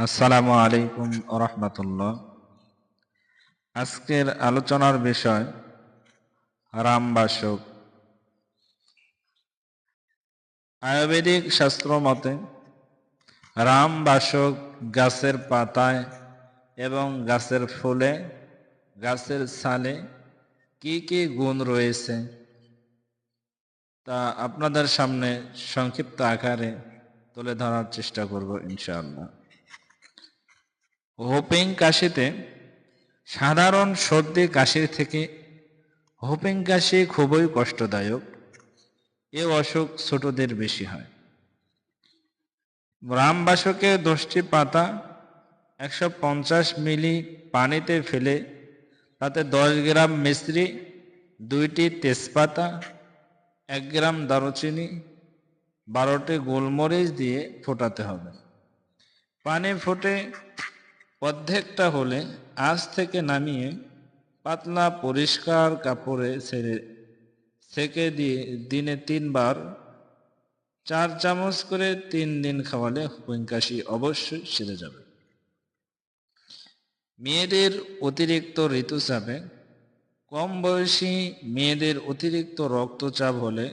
আসসালামু আলাইকুম রাহমাতুল্লাহ। আজকের আলোচনার বিষয় রামবাসক। আয়ুর্বেদিক শাস্ত্র মতে রামবাসক গাছের পাতায় এবং গাছের ফুলে, গাছের ছালে কি কি গুণ রয়েছে তা আপনাদের সামনে সংক্ষিপ্ত আকারে তুলে ধরার চেষ্টা করব ইনশাআল্লাহ। হোপিং কাশিতে সাধারণ সর্দি কাশির থেকে হোপিং কাশি খুবই কষ্টদায়ক। এ অসুখ ছোটদের বেশি হয়। রামবাসকের 10টি পাতা 150 মিলি পানিতে ফেলে তাতে 10 গ্রাম মিশ্রি, 2টি তেজপাতা, 1 গ্রাম দারুচিনি, 12টি গোলমরিচ দিয়ে ফোটাতে হবে। পানি ফুটে অর্ধেকটা হলে আঁচ থেকে নামিয়ে পাতলা পরিষ্কার কাপড়ে সেকে দিয়ে দিনে 3 বার 4 চামচ করে 3 দিন খাওয়ালে হোপিং কাশি অবশ্যই সেরে যাবে। মেয়েদের অতিরিক্ত ঋতুচাপে, কম বয়সী মেয়েদের অতিরিক্ত রক্তচাপ হলে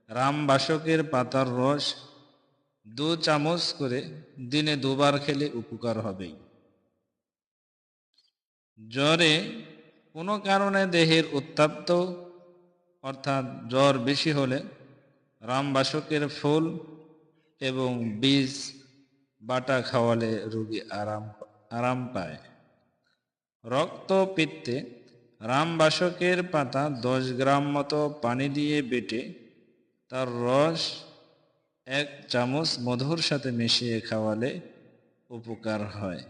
রামবাসকের পাতার রস 2 চামচ করে দিনে 2 বার খেলে উপকার হবেই। জ্বরে কোনো কারণে দেহের উত্তাপ্ত অর্থাৎ জ্বর বেশি হলে রামবাসকের ফুল এবং বীজ বাটা খাওয়ালে রোগী আরাম পায়। রক্তপিত্তে রামবাসকের পাতা 10 গ্রাম মতো পানি দিয়ে বেটে তার রস 1 চামচ মধুর সাথে মিশিয়ে খাওয়ালে উপকার হয়।